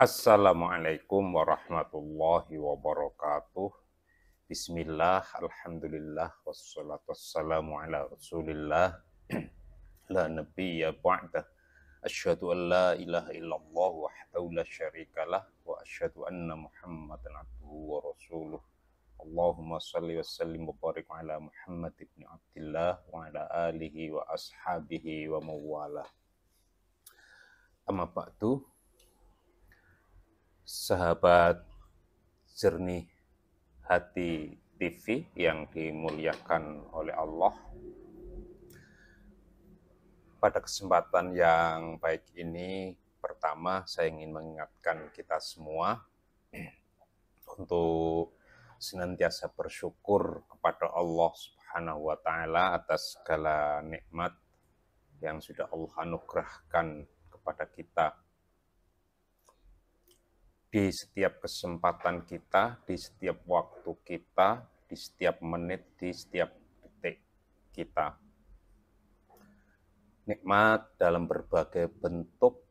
Assalamualaikum warahmatullahi wabarakatuh. Bismillah, alhamdulillah, wassalatu wassalamu ala rasulillah, la nabiyya ba'dah. Asyhadu an la ilaha illallah wahdahu la syarikalah wa asyhadu anna Muhammadan abduhu wa rasuluh. Allahumma salli wa sallim wa barik ala Muhammad ibn Abdillah wa ala alihi wa ashabihi wa mawalah. Amma ba'du, sahabat Jernih Hati TV yang dimuliakan oleh Allah. Pada kesempatan yang baik ini, pertama saya ingin mengingatkan kita semua untuk senantiasa bersyukur kepada Allah Subhanahu wa Ta'ala atas segala nikmat yang sudah Allah anugerahkan kepada kita. Di setiap kesempatan kita, di setiap waktu kita, di setiap menit, di setiap detik kita. Nikmat dalam berbagai bentuk,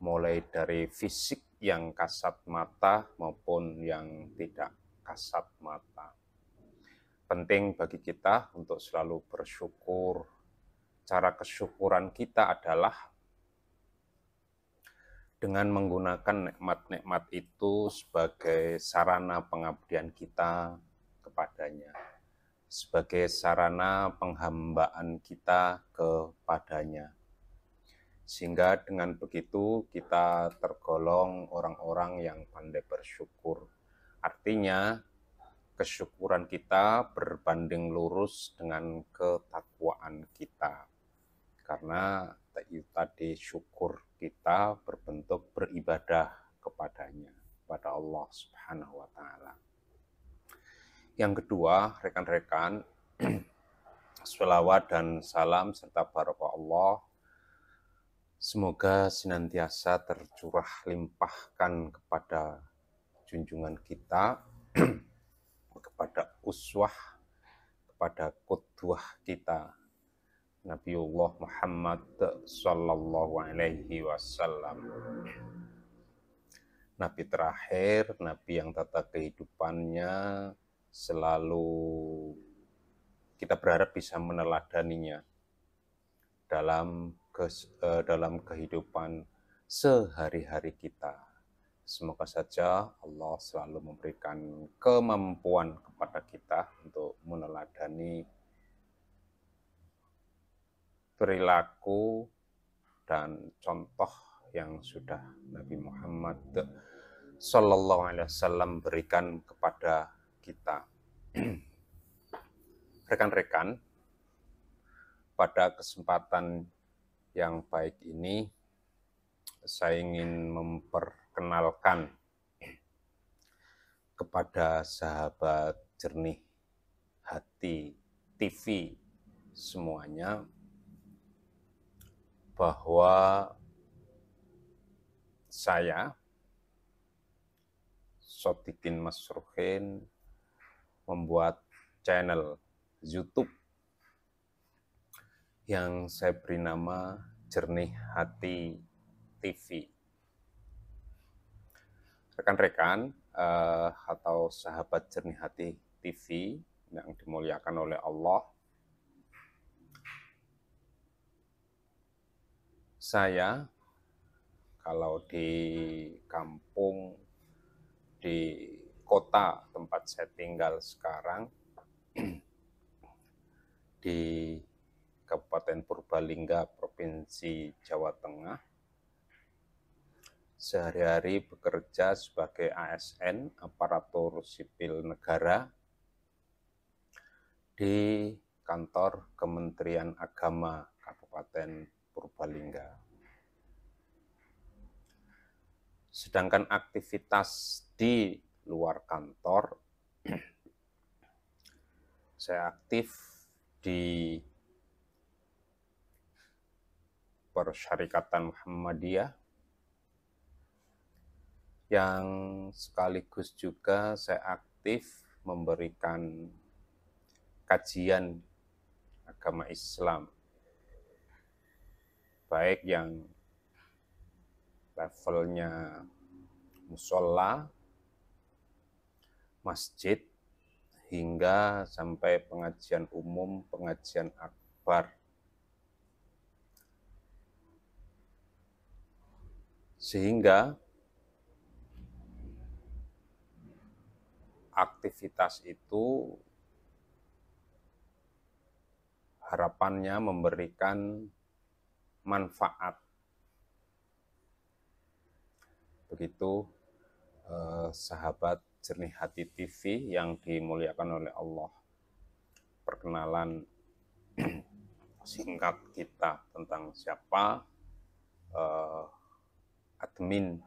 mulai dari fisik yang kasat mata maupun yang tidak kasat mata. Penting bagi kita untuk selalu bersyukur. Cara kesyukuran kita adalah dengan menggunakan nikmat-nikmat itu sebagai sarana pengabdian kita kepadanya, sebagai sarana penghambaan kita kepadanya. Sehingga dengan begitu kita tergolong orang-orang yang pandai bersyukur. Artinya kesyukuran kita berbanding lurus dengan ketakwaan kita. Karena tadi syukur kita berbentuk beribadah kepadanya, kepada Allah Subhanahu wa Ta'ala. Yang kedua, rekan-rekan, sholawat dan salam serta barokah Allah semoga senantiasa tercurah limpahkan kepada junjungan kita, kepada uswah, kepada qudwah kita, Nabiullah Muhammad sallallahu alaihi wasallam. Nabi terakhir, Nabi yang tata kehidupannya selalu kita berharap bisa meneladaninya dalam kehidupan sehari-hari kita. Semoga saja Allah selalu memberikan kemampuan kepada kita untuk meneladani perilaku dan contoh yang sudah Nabi Muhammad sallallahu alaihi wasallam berikan kepada kita. Rekan-rekan, pada kesempatan yang baik ini saya ingin memperkenalkan kepada sahabat Jernih Hati TV semuanya bahwa saya, Sodikin Masruhin, membuat channel YouTube yang saya beri nama Jernih Hati TV. Rekan-rekan atau sahabat Jernih Hati TV yang dimuliakan oleh Allah, saya kalau di kampung, di kota tempat saya tinggal sekarang, di Kabupaten Purbalingga, Provinsi Jawa Tengah, sehari-hari bekerja sebagai ASN, aparatur sipil negara, di kantor Kementerian Agama Kabupaten Purbalingga. Sedangkan aktivitas di luar kantor, saya aktif di Persyarikatan Muhammadiyah, yang sekaligus juga saya aktif memberikan kajian agama Islam, baik yang levelnya musola, masjid, hingga sampai pengajian umum, pengajian akbar. Sehingga aktivitas itu harapannya memberikan manfaat. Begitu sahabat Jernih Hati TV yang dimuliakan oleh Allah. Perkenalan singkat kita tentang siapa admin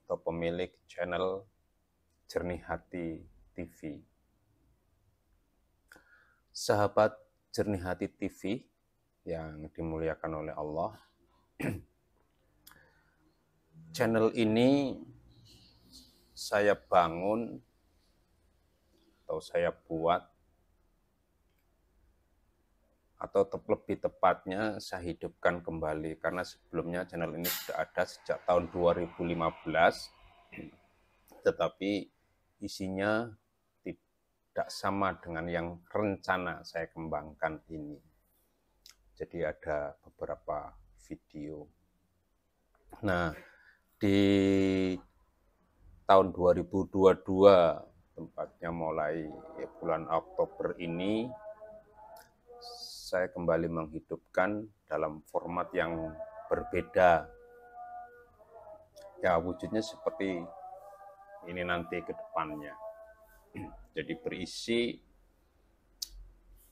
atau pemilik channel Jernih Hati TV. Sahabat Jernih Hati TV yang dimuliakan oleh Allah, channel ini saya bangun atau saya buat, atau lebih tepatnya saya hidupkan kembali, karena sebelumnya channel ini sudah ada sejak tahun 2015, tetapi isinya tidak sama dengan yang rencana saya kembangkan ini. Jadi ada beberapa video. Nah, di tahun 2022, tempatnya mulai bulan Oktober ini, saya kembali menghidupkan dalam format yang berbeda. Ya, wujudnya seperti ini nanti ke depannya. Jadi berisi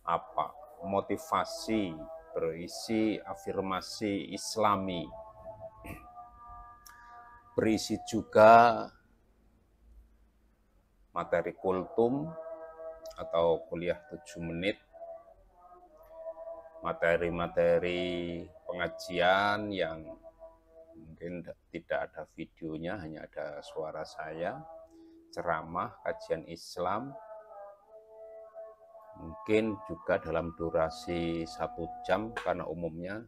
apa? Motivasi, berisi afirmasi Islami. Berisi juga materi kultum atau kuliah 7 menit. Materi-materi pengajian yang mungkin tidak ada videonya, hanya ada suara saya. Ceramah, kajian Islam, mungkin juga dalam durasi 1 jam, karena umumnya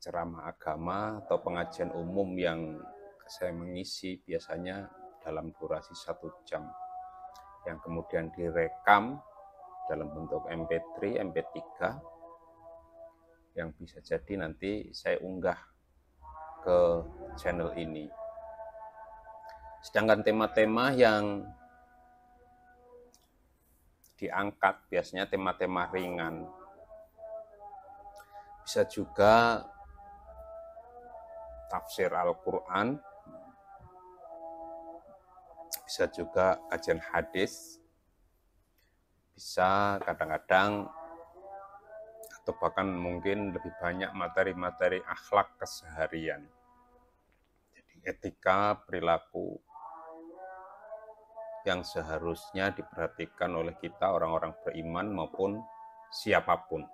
ceramah agama atau pengajian umum yang saya mengisi biasanya dalam durasi 1 jam, yang kemudian direkam dalam bentuk MP3, MP3, yang bisa jadi nanti saya unggah ke channel ini. Sedangkan tema-tema yang diangkat biasanya tema-tema ringan. Bisa juga tafsir Al-Quran, bisa juga kajian hadis, bisa kadang-kadang atau bahkan mungkin lebih banyak materi-materi akhlak keseharian. Jadi etika, perilaku yang seharusnya diperhatikan oleh kita orang-orang beriman maupun siapapun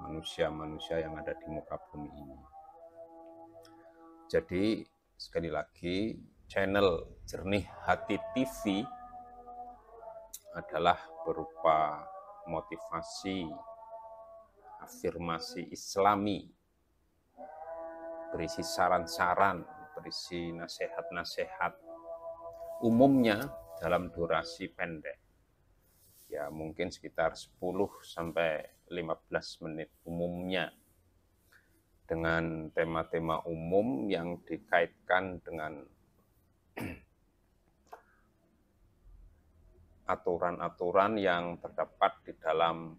manusia-manusia yang ada di muka bumi ini. Jadi sekali lagi, channel Jernih Hati TV adalah berupa motivasi, afirmasi Islami, berisi saran-saran, berisi nasihat-nasihat, umumnya dalam durasi pendek. Ya, mungkin sekitar 10-15 menit umumnya, dengan tema-tema umum yang dikaitkan dengan aturan-aturan yang terdapat di dalam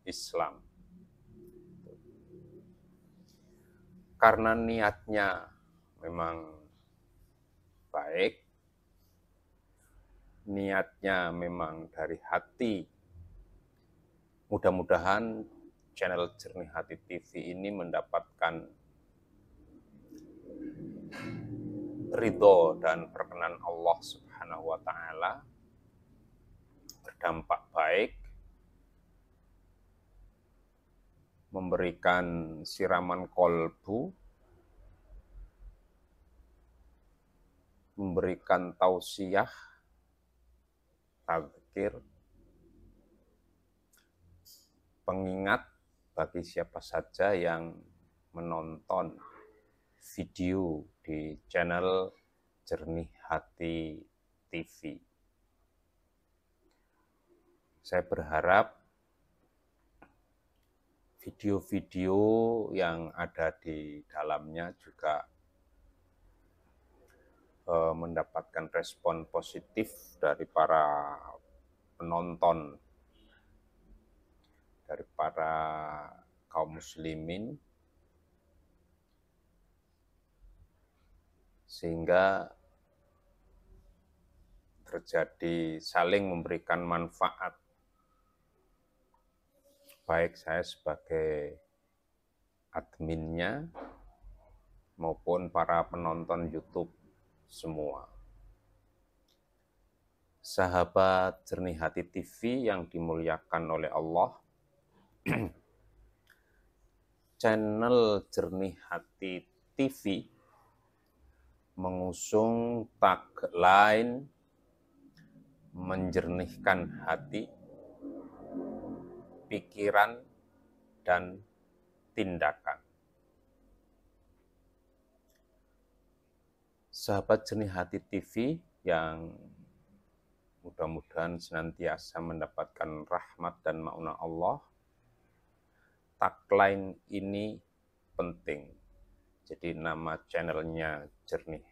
Islam. Karena niatnya memang baik, niatnya memang dari hati, mudah-mudahan channel Jernih Hati TV ini mendapatkan ridho dan perkenan Allah Subhanahu wa Ta'ala, berdampak baik, memberikan siraman kolbu, memberikan tausiah, tadzkir, pengingat bagi siapa saja yang menonton video di channel Jernih Hati TV. Saya berharap video-video yang ada di dalamnya juga mendapatkan respon positif dari para penonton, dari para kaum muslimin, sehingga terjadi saling memberikan manfaat, baik saya sebagai adminnya maupun para penonton YouTube semua. Sahabat Jernih Hati TV yang dimuliakan oleh Allah, channel Jernih Hati TV mengusung tagline menjernihkan hati, pikiran, dan tindakan. Sahabat Jernih Hati TV yang mudah-mudahan senantiasa mendapatkan rahmat dan maunah Allah, tagline ini penting. Jadi nama channelnya Jernih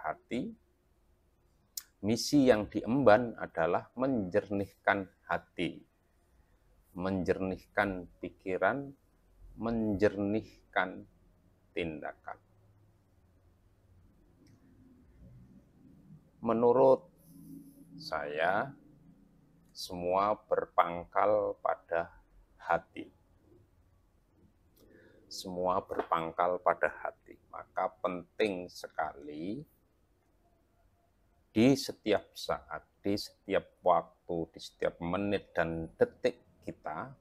Hati. Misi yang diemban adalah menjernihkan hati, menjernihkan pikiran, menjernihkan tindakan. Menurut saya, semua berpangkal pada hati. Semua berpangkal pada hati. Maka penting sekali di setiap saat, di setiap waktu, di setiap menit dan detik kita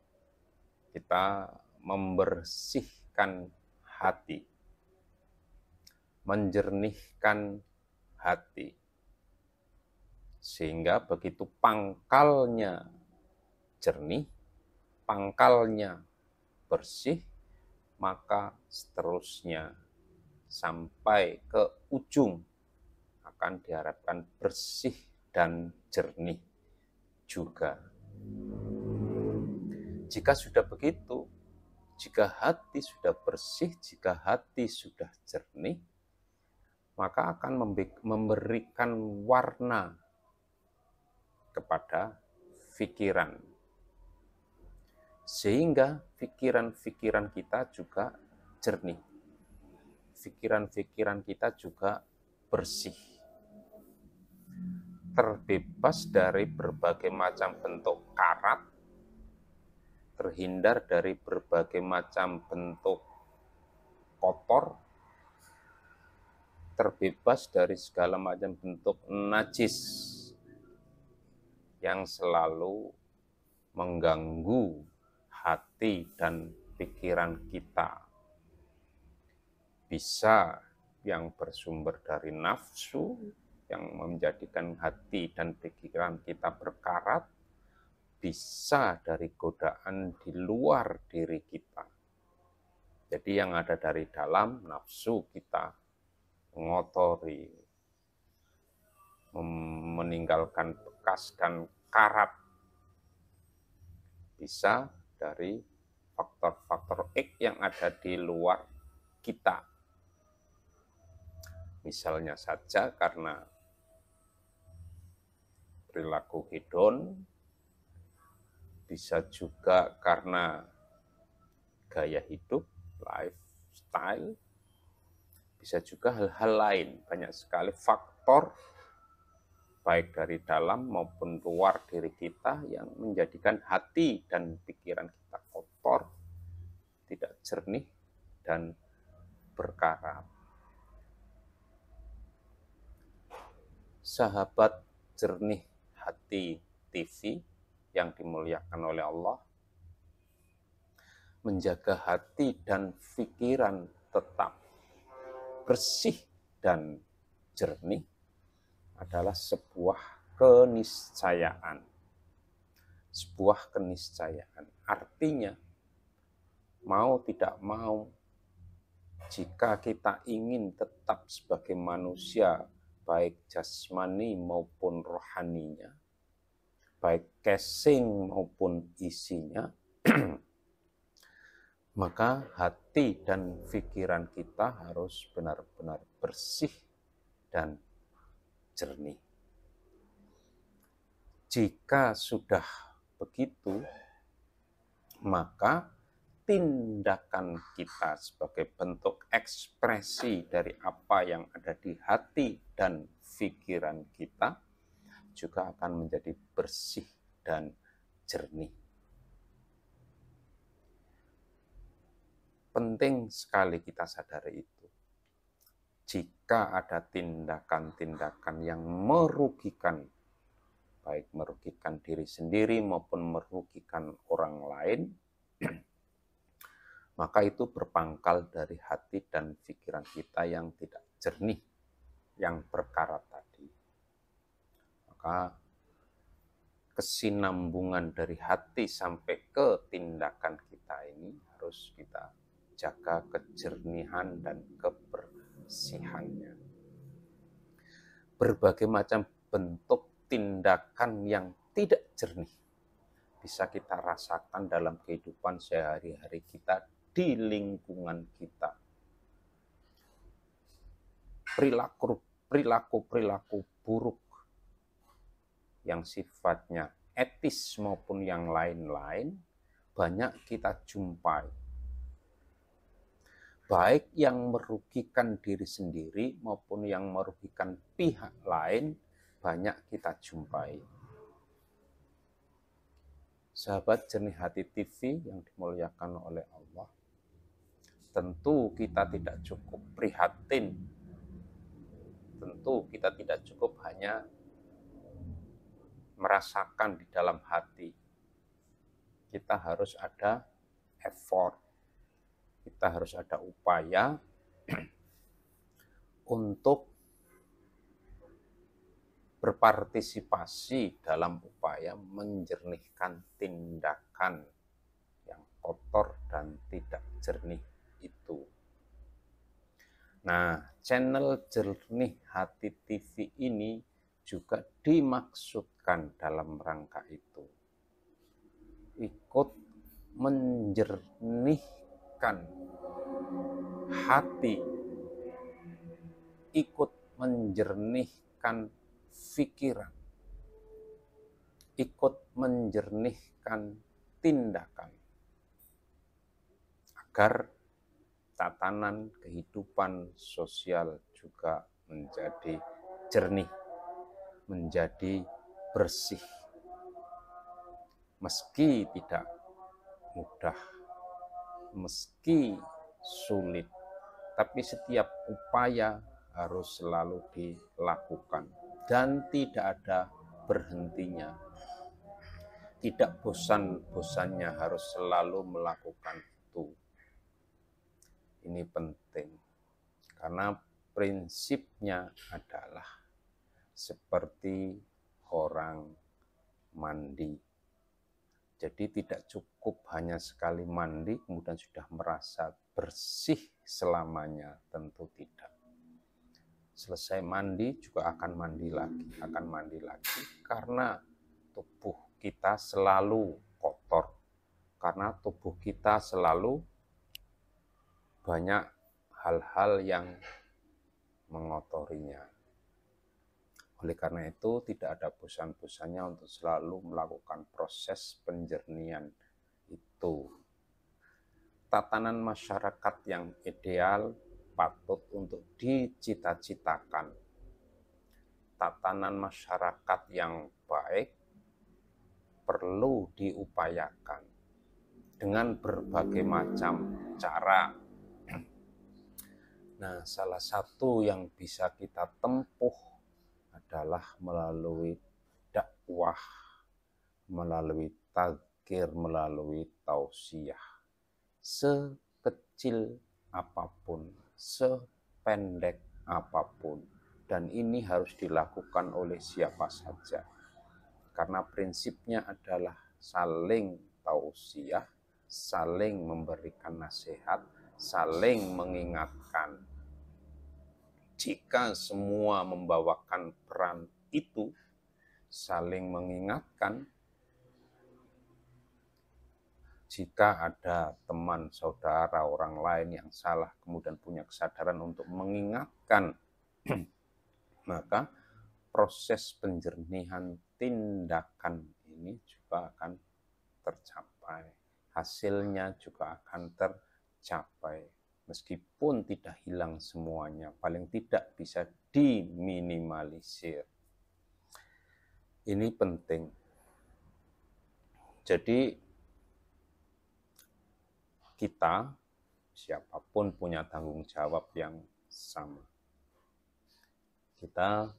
membersihkan hati, menjernihkan hati. Sehingga begitu pangkalnya jernih, pangkalnya bersih, maka seterusnya sampai ke ujung akan diharapkan bersih dan jernih juga. Jika sudah begitu, jika hati sudah bersih, jika hati sudah jernih, maka akan memberikan warna kepada pikiran. Sehingga pikiran-pikiran kita juga jernih. Pikiran-pikiran kita juga bersih. Terbebas dari berbagai macam bentuk karat, terhindar dari berbagai macam bentuk kotor, terbebas dari segala macam bentuk najis yang selalu mengganggu hati dan pikiran kita. Bisa yang bersumber dari nafsu, yang menjadikan hati dan pikiran kita berkarat, bisa dari godaan di luar diri kita. Jadi yang ada dari dalam nafsu kita mengotori, meninggalkan bekas dan karat. Bisa dari faktor-faktor X yang ada di luar kita. Misalnya saja karena perilaku hedon, bisa juga karena gaya hidup, lifestyle, bisa juga hal-hal lain. Banyak sekali faktor baik dari dalam maupun luar diri kita yang menjadikan hati dan pikiran kita kotor, tidak jernih, dan berkarat. Sahabat Jernih Hati TV yang dimuliakan oleh Allah, menjaga hati dan pikiran tetap bersih dan jernih adalah sebuah keniscayaan. Sebuah keniscayaan. Artinya, mau tidak mau, jika kita ingin tetap sebagai manusia, baik jasmani maupun rohaninya, baik casing maupun isinya, maka hati dan pikiran kita harus benar-benar bersih dan jernih. Jika sudah begitu, maka tindakan kita sebagai bentuk ekspresi dari apa yang ada di hati dan pikiran kita juga akan menjadi bersih dan jernih. Penting sekali kita sadari itu. Jika ada tindakan-tindakan yang merugikan, baik merugikan diri sendiri maupun merugikan orang lain, maka itu berpangkal dari hati dan pikiran kita yang tidak jernih, yang berkarat tadi. Maka kesinambungan dari hati sampai ke tindakan kita ini harus kita jaga kejernihan dan kebersihannya. Berbagai macam bentuk tindakan yang tidak jernih bisa kita rasakan dalam kehidupan sehari-hari kita di lingkungan kita. Perilaku buruk yang sifatnya etis maupun yang lain-lain banyak kita jumpai. Baik yang merugikan diri sendiri maupun yang merugikan pihak lain banyak kita jumpai. Sahabat Jernih Hati TV yang dimuliakan oleh Allah, tentu kita tidak cukup prihatin, tentu kita tidak cukup hanya merasakan di dalam hati. Kita harus ada effort, kita harus ada upaya untuk berpartisipasi dalam upaya menjernihkan tindakan yang kotor dan tidak jernih itu. Nah, channel Jernih Hati TV ini juga dimaksudkan dalam rangka itu. Ikut menjernihkan hati, ikut menjernihkan pikiran, ikut menjernihkan tindakan, agar tatanan kehidupan sosial juga menjadi jernih, menjadi bersih. Meski tidak mudah, meski sulit, tapi setiap upaya harus selalu dilakukan dan tidak ada berhentinya. Tidak bosan-bosannya harus selalu melakukan itu. Ini penting, karena prinsipnya adalah seperti orang mandi. Jadi tidak cukup hanya sekali mandi kemudian sudah merasa bersih selamanya, tentu tidak. Selesai mandi juga akan mandi lagi, karena tubuh kita selalu kotor, karena tubuh kita selalu banyak hal-hal yang mengotorinya. Oleh karena itu tidak ada bosan-bosannya untuk selalu melakukan proses penjernihan itu. Tatanan masyarakat yang ideal patut untuk dicita-citakan. Tatanan masyarakat yang baik perlu diupayakan dengan berbagai macam cara. Nah, salah satu yang bisa kita tempuh adalah melalui dakwah, melalui tadzkir, melalui tausiah. Sekecil apapun, sependek apapun, dan ini harus dilakukan oleh siapa saja. Karena prinsipnya adalah saling tausiah, saling memberikan nasihat, saling mengingatkan. Jika semua membawakan peran itu, saling mengingatkan, jika ada teman, saudara, orang lain yang salah, kemudian punya kesadaran untuk mengingatkan, maka proses penjernihan tindakan ini juga akan tercapai. Hasilnya juga akan tercapai. Meskipun tidak hilang semuanya, paling tidak bisa diminimalisir. Ini penting. Jadi kita, siapapun punya tanggung jawab yang sama. Kita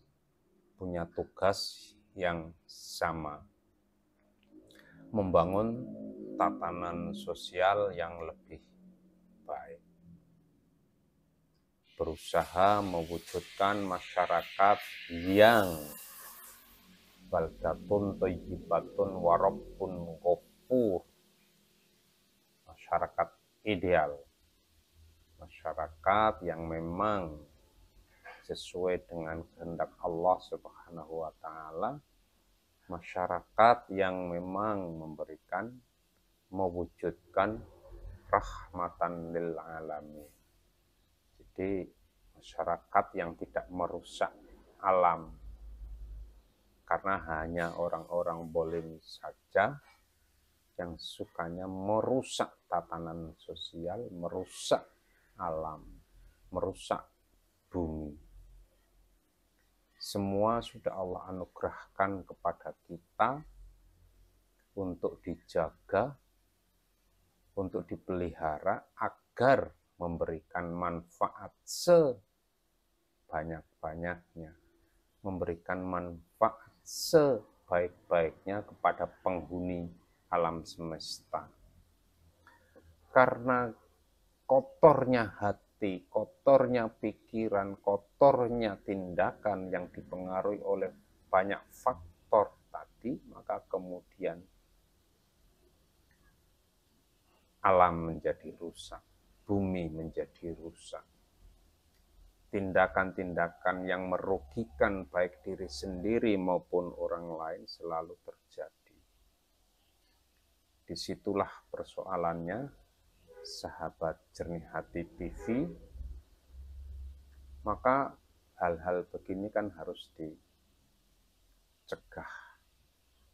punya tugas yang sama. Membangun tatanan sosial yang lebih baik. Berusaha mewujudkan masyarakat yang baldatun thayyibatun wa rabbun ghafur. Masyarakat ideal. Masyarakat yang memang sesuai dengan kehendak Allah Subhanahu wa taala. Masyarakat yang memang mewujudkan rahmatan lil alamin. Jadi masyarakat yang tidak merusak alam, karena hanya orang-orang boleh saja yang sukanya merusak tatanan sosial, merusak alam, merusak bumi. Semua sudah Allah anugerahkan kepada kita untuk dijaga, untuk dipelihara agar memberikan manfaat sebanyak-banyaknya, memberikan manfaat sebaik-baiknya kepada penghuni alam semesta. Karena kotornya hati, kotornya pikiran, kotornya tindakan yang dipengaruhi oleh banyak faktor tadi, maka kemudian alam menjadi rusak, bumi menjadi rusak. Tindakan-tindakan yang merugikan baik diri sendiri maupun orang lain selalu terjadi. Disitulah persoalannya, sahabat Jernih Hati TV. Maka hal-hal begini kan harus dicegah.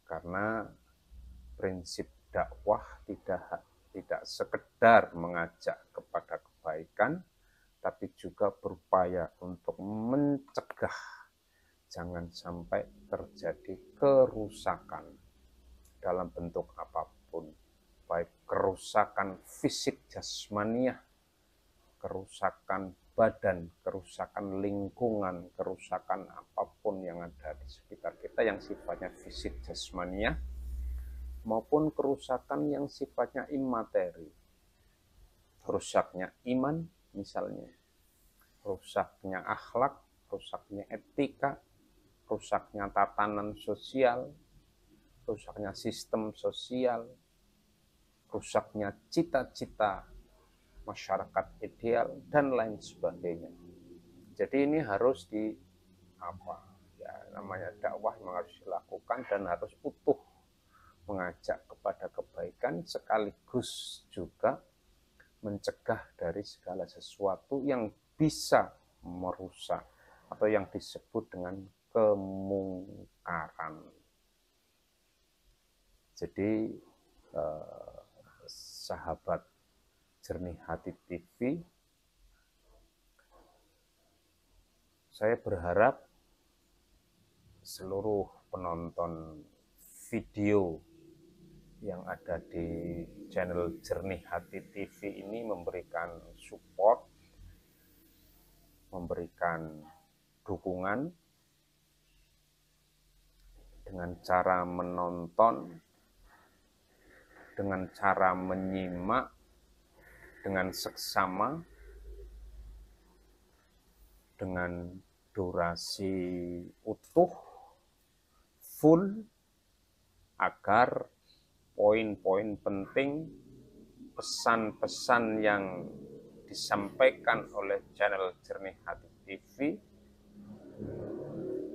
Karena prinsip dakwah tidak sekedar mengajak kepada kebaikan, tapi juga berupaya untuk mencegah jangan sampai terjadi kerusakan dalam bentuk apapun, baik kerusakan fisik jasmaniah, kerusakan badan, kerusakan lingkungan, kerusakan apapun yang ada di sekitar kita yang sifatnya fisik jasmaniah, maupun kerusakan yang sifatnya imateri, rusaknya iman misalnya, rusaknya akhlak, rusaknya etika, rusaknya tatanan sosial, rusaknya sistem sosial, rusaknya cita-cita masyarakat ideal, dan lain sebagainya. Jadi ini harus namanya dakwah memang harus dilakukan dan harus utuh, mengajak kepada kebaikan sekaligus juga mencegah dari segala sesuatu yang bisa merusak atau yang disebut dengan kemungkaran. Jadi sahabat Jernih Hati TV, saya berharap seluruh penonton video yang ada di channel Jernih Hati TV ini memberikan support, memberikan dukungan dengan cara menonton, dengan cara menyimak dengan seksama, dengan durasi utuh, full, agar poin-poin penting, pesan-pesan yang disampaikan oleh channel Jernih Hati TV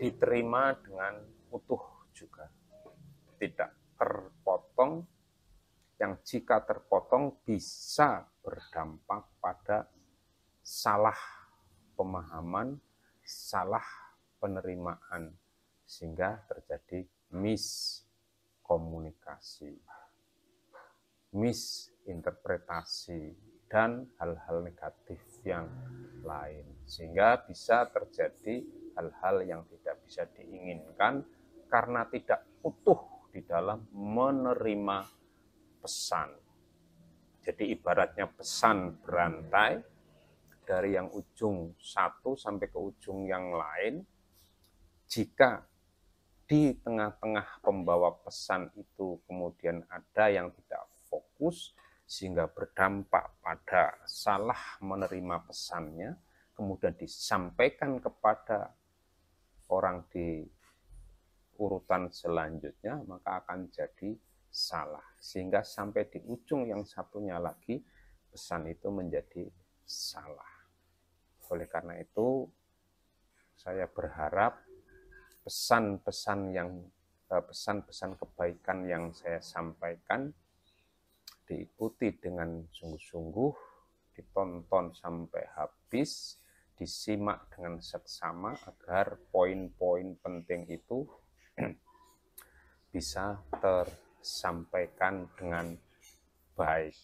diterima dengan utuh juga, tidak terpotong, yang jika terpotong bisa berdampak pada salah pemahaman, salah penerimaan, sehingga terjadi miskomunikasi, misinterpretasi, dan hal-hal negatif yang lain. Sehingga bisa terjadi hal-hal yang tidak bisa diinginkan karena tidak utuh di dalam menerima pesan. Jadi ibaratnya pesan berantai dari yang ujung satu sampai ke ujung yang lain. Jika di tengah-tengah pembawa pesan itu kemudian ada yang tidak fokus sehingga berdampak pada salah menerima pesannya, kemudian disampaikan kepada orang di urutan selanjutnya, maka akan jadi salah. Sehingga sampai di ujung yang satunya lagi, pesan itu menjadi salah. Oleh karena itu, saya berharap pesan-pesan kebaikan yang saya sampaikan diikuti dengan sungguh-sungguh, ditonton sampai habis, disimak dengan seksama agar poin-poin penting itu bisa tersampaikan dengan baik.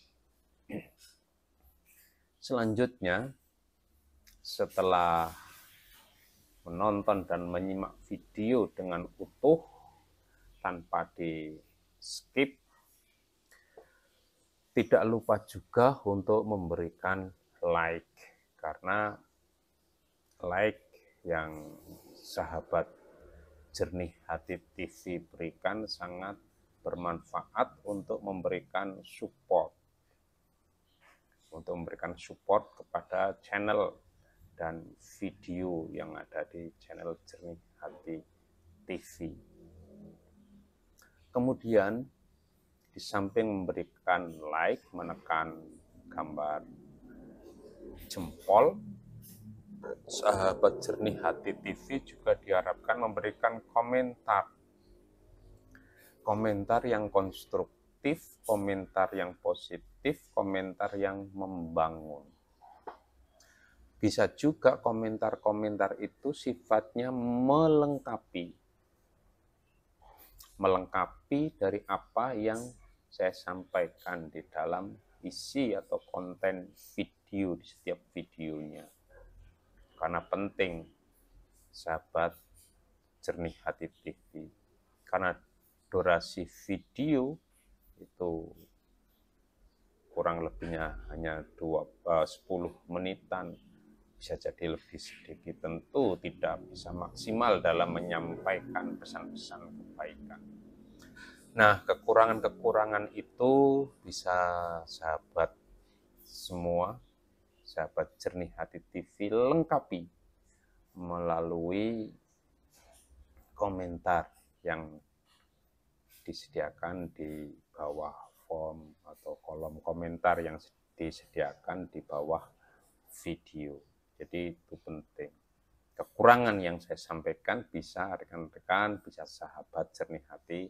Selanjutnya, setelah menonton dan menyimak video dengan utuh tanpa di skip, tidak lupa juga untuk memberikan like, karena like yang sahabat Jernih Hati TV berikan sangat bermanfaat untuk memberikan support kepada channel dan video yang ada di channel Jernih Hati TV. Kemudian di samping memberikan like, menekan gambar jempol, sahabat Jernih Hati TV juga diharapkan memberikan komentar yang konstruktif, komentar yang positif, komentar yang membangun. Bisa juga komentar-komentar itu sifatnya melengkapi dari apa yang saya sampaikan di dalam isi atau konten video di setiap videonya. Karena penting, sahabat Jernih Hati TV, karena durasi video itu kurang lebihnya hanya 10 menitan, bisa jadi lebih sedikit, tentu tidak bisa maksimal dalam menyampaikan pesan-pesan kebaikan. Nah, kekurangan-kekurangan itu bisa sahabat semua, sahabat Jernih Hati TV lengkapi melalui komentar yang disediakan di bawah form atau kolom komentar yang disediakan di bawah video. Jadi itu penting. Kekurangan yang saya sampaikan bisa rekan-rekan, bisa sahabat Jernih Hati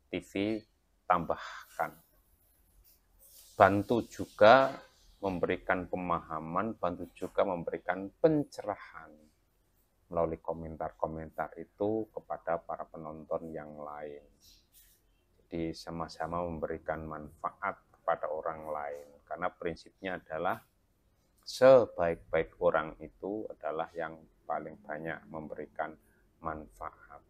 TV tambahkan. Bantu juga memberikan pemahaman, bantu juga memberikan pencerahan melalui komentar-komentar itu kepada para penonton yang lain. Jadi sama-sama memberikan manfaat kepada orang lain. Karena prinsipnya adalah sebaik-baik orang itu adalah yang paling banyak memberikan manfaat.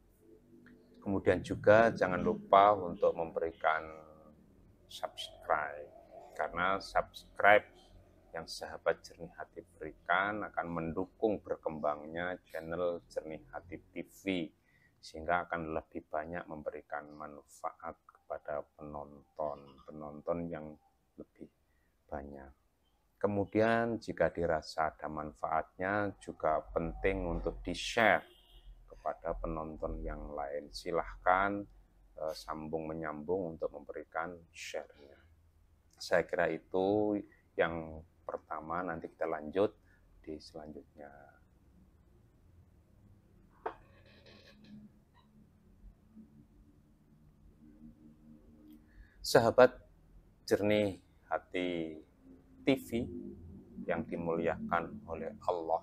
Kemudian juga jangan lupa untuk memberikan subscribe. Karena subscribe yang sahabat Jernih Hati berikan akan mendukung berkembangnya channel Jernih Hati TV, sehingga akan lebih banyak memberikan manfaat kepada penonton yang lebih banyak. Kemudian jika dirasa ada manfaatnya, juga penting untuk di-share kepada penonton yang lain. Silahkan sambung menyambung untuk memberikan share-nya. Saya kira itu yang pertama, nanti kita lanjut di selanjutnya. Sahabat Jernih Hati TV yang dimuliakan oleh Allah,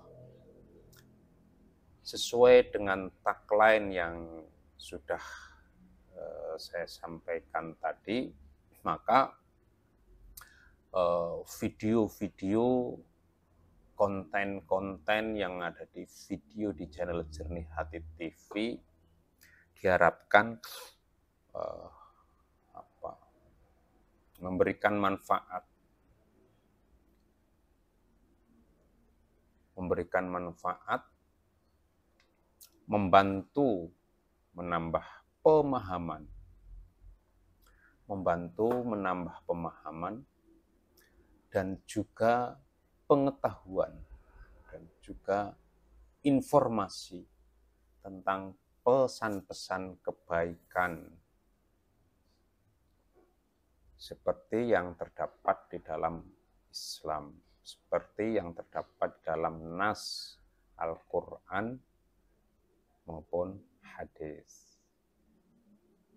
sesuai dengan tagline yang sudah saya sampaikan tadi, maka video-video konten-konten yang ada di video di channel Jernih Hati TV diharapkan memberikan manfaat, membantu menambah pemahaman, dan juga pengetahuan, dan juga informasi tentang pesan-pesan kebaikan seperti yang terdapat di dalam Islam, seperti yang terdapat dalam nas Al-Quran maupun hadis.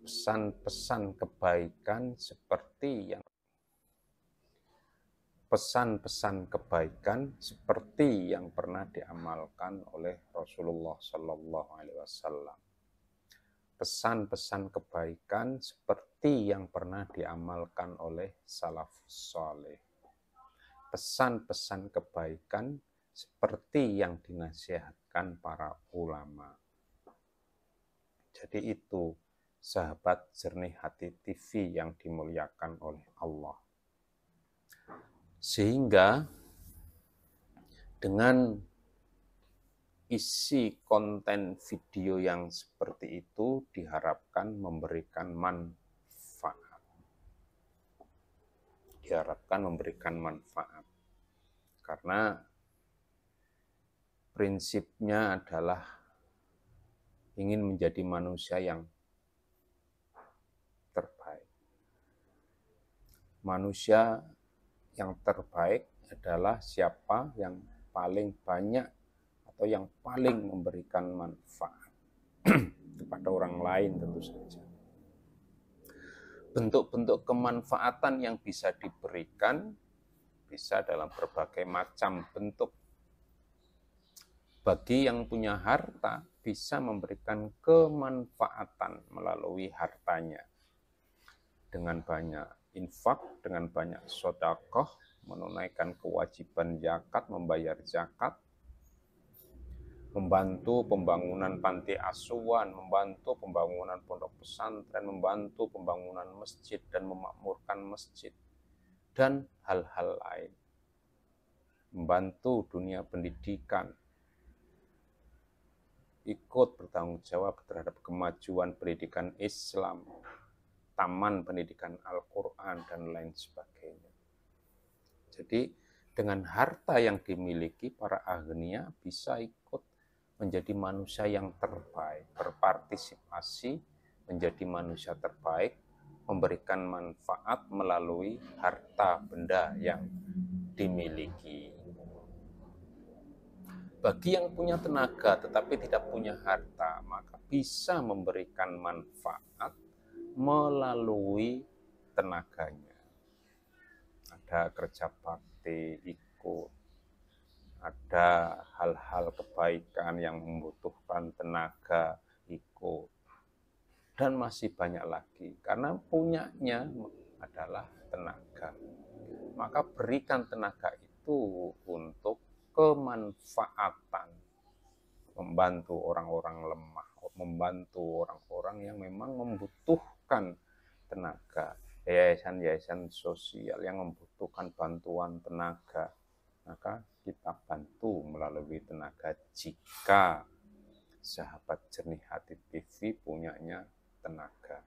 Pesan-pesan kebaikan seperti yang pernah diamalkan oleh Rasulullah Sallallahu Alaihi Wasallam. Pesan-pesan kebaikan seperti yang pernah diamalkan oleh salafus saleh. Pesan-pesan kebaikan seperti yang dinasihatkan para ulama. Jadi itu, sahabat Jernih Hati TV yang dimuliakan oleh Allah. Sehingga dengan isi konten video yang seperti itu diharapkan memberikan manfaat. Karena prinsipnya adalah ingin menjadi manusia yang terbaik. Manusia yang terbaik adalah siapa yang paling banyak atau yang paling memberikan manfaat kepada orang lain tentu saja. Bentuk-bentuk kemanfaatan yang bisa diberikan bisa dalam berbagai macam bentuk. Bagi yang punya harta bisa memberikan kemanfaatan melalui hartanya. Dengan banyak infak, dengan banyak sedekah, menunaikan kewajiban zakat, membayar zakat, membantu pembangunan panti asuhan, membantu pembangunan pondok pesantren, membantu pembangunan masjid dan memakmurkan masjid, dan hal-hal lain. Membantu dunia pendidikan, ikut bertanggung jawab terhadap kemajuan pendidikan Islam, taman pendidikan Al-Quran, dan lain sebagainya. Jadi dengan harta yang dimiliki, para aghnia bisa ikut menjadi manusia yang terbaik, berpartisipasi menjadi manusia terbaik, memberikan manfaat melalui harta benda yang dimiliki. Bagi yang punya tenaga tetapi tidak punya harta, maka bisa memberikan manfaat melalui tenaganya. Ada kerja bakti, ikut. Ada hal-hal kebaikan yang membutuhkan tenaga, ikut. Dan masih banyak lagi, karena punyanya adalah tenaga. Maka berikan tenaga itu untuk kemanfaatan, membantu orang-orang lemah, membantu orang-orang yang memang membutuhkan tenaga, yayasan-yayasan sosial yang membutuhkan bantuan tenaga, maka kita bantu melalui tenaga jika sahabat Jernih Hati TV punyanya tenaga.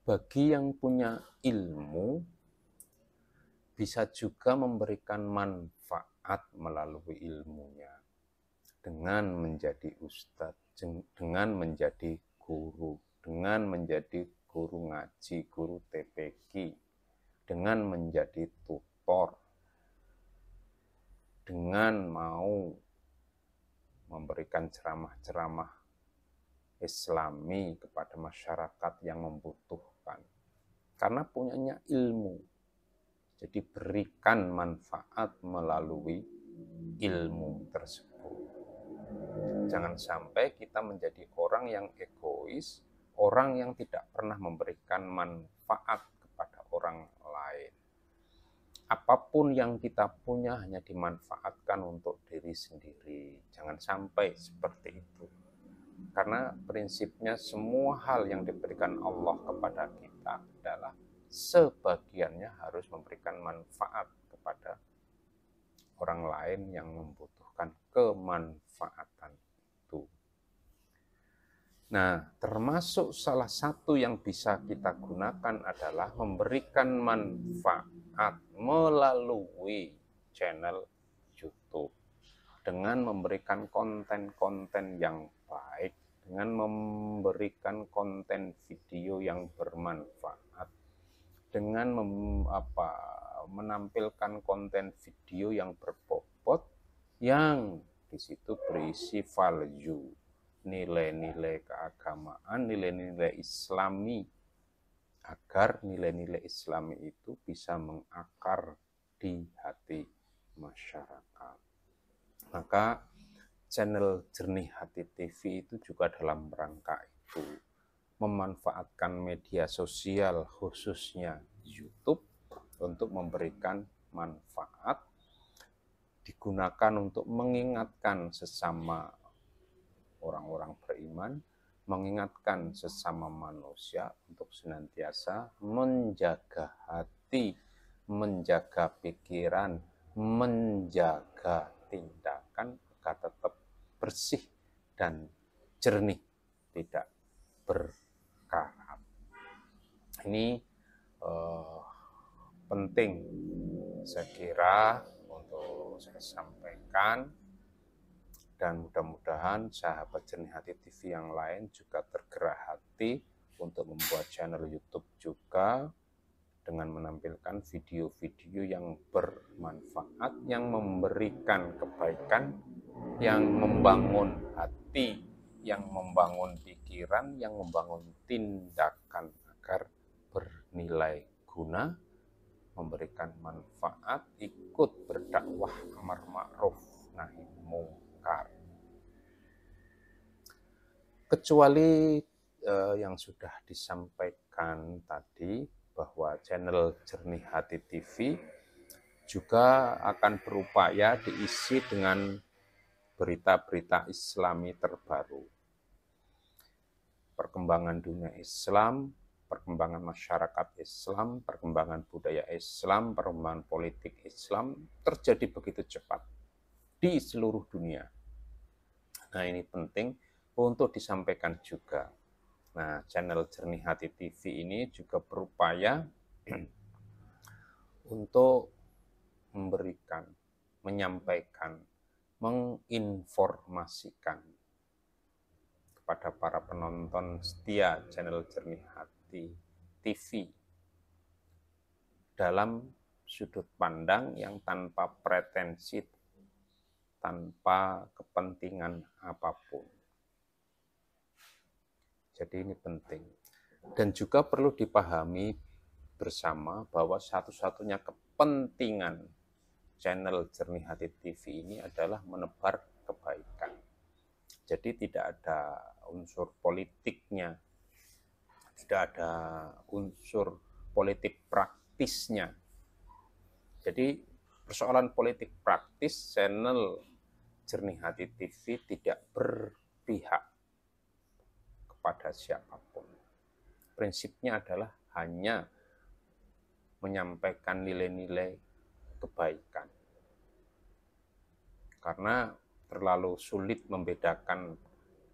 Bagi yang punya ilmu, bisa juga memberikan manfaat melalui ilmunya dengan menjadi ustadz, dengan menjadi guru, dengan menjadi guru ngaji, guru TPQ, dengan menjadi tutor, dengan mau memberikan ceramah-ceramah Islami kepada masyarakat yang membutuhkan. Karena punyanya ilmu. Jadi berikan manfaat melalui ilmu tersebut. Jangan sampai kita menjadi orang yang egois, orang yang tidak pernah memberikan manfaat kepada orang lain. Apapun yang kita punya hanya dimanfaatkan untuk diri sendiri. Jangan sampai seperti itu. Karena prinsipnya semua hal yang diberikan Allah kepada kita adalah sebagiannya harus memberikan manfaat kepada orang lain yang membutuhkan kemanfaatan itu. Nah, termasuk salah satu yang bisa kita gunakan adalah memberikan manfaat melalui channel YouTube dengan memberikan konten-konten yang baik, dengan memberikan konten video yang bermanfaat, dengan menampilkan konten video yang berbobot, yang di situ berisi value, nilai-nilai keagamaan, nilai-nilai Islami, agar nilai-nilai Islami itu bisa mengakar di hati masyarakat. Maka channel Jernih Hati TV itu juga dalam rangka itu, memanfaatkan media sosial khususnya YouTube untuk memberikan manfaat, digunakan untuk mengingatkan sesama orang-orang beriman, mengingatkan sesama manusia untuk senantiasa menjaga hati, menjaga pikiran, menjaga tindakan agar tetap bersih dan jernih, tidak berkarat. Ini penting saya kira untuk saya sampaikan, dan mudah-mudahan sahabat Jernih Hati TV yang lain juga tergerak hati untuk membuat channel YouTube juga dengan menampilkan video-video yang bermanfaat, yang memberikan kebaikan, yang membangun hati, yang membangun pikiran, yang membangun tindakan agar bernilai guna, memberikan manfaat, ikut berdakwah amar ma'ruf nahi mungkar. Kecuali yang sudah disampaikan tadi, bahwa channel Jernih Hati TV juga akan berupaya diisi dengan berita-berita Islami terbaru, perkembangan dunia Islam, perkembangan masyarakat Islam, perkembangan budaya Islam, perkembangan politik Islam terjadi begitu cepat di seluruh dunia. Nah, ini penting untuk disampaikan juga. Nah, channel Jernih Hati TV ini juga berupaya untuk memberikan, menyampaikan, menginformasikan kepada para penonton setia channel Jernih Hati TV dalam sudut pandang yang tanpa pretensi, tanpa kepentingan apapun. Jadi ini penting. Dan juga perlu dipahami bersama bahwa satu-satunya kepentingan channel Jernih Hati TV ini adalah menebar kebaikan. Jadi tidak ada unsur politiknya, tidak ada unsur politik praktisnya. Jadi persoalan politik praktis channel Jernih Hati TV tidak berpihak pada siapapun. Prinsipnya adalah hanya menyampaikan nilai-nilai kebaikan. Karena terlalu sulit membedakan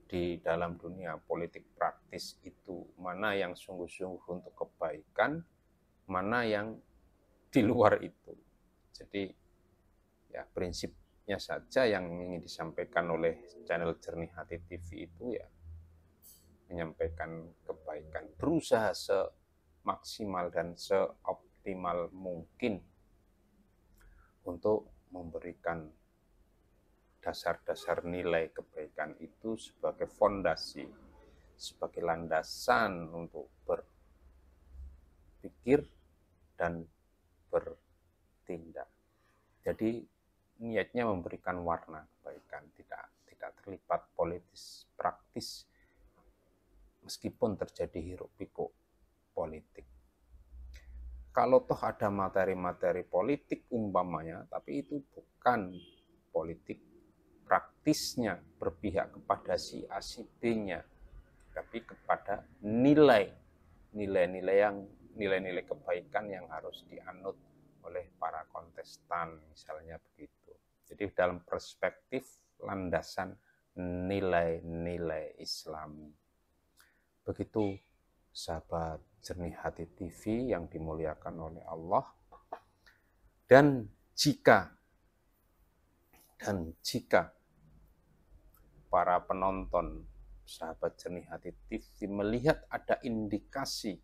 di dalam dunia politik praktis itu mana yang sungguh-sungguh untuk kebaikan, mana yang di luar itu. Jadi ya prinsipnya saja yang ingin disampaikan oleh channel Jernih Hati TV itu ya menyampaikan kebaikan, berusaha semaksimal dan seoptimal mungkin untuk memberikan dasar-dasar nilai kebaikan itu sebagai fondasi, sebagai landasan untuk berpikir dan bertindak. Jadi niatnya memberikan warna kebaikan, tidak terlibat politis praktis meskipun terjadi hiruk pikuk politik. Kalau toh ada materi-materi politik umpamanya, tapi itu bukan politik praktisnya berpihak kepada si A si B-nya, tapi kepada nilai-nilai kebaikan yang harus dianut oleh para kontestan, misalnya begitu. Jadi dalam perspektif landasan nilai-nilai Islami. Begitu sahabat Jernih Hati TV yang dimuliakan oleh Allah. Dan jika para penonton sahabat Jernih Hati TV melihat ada indikasi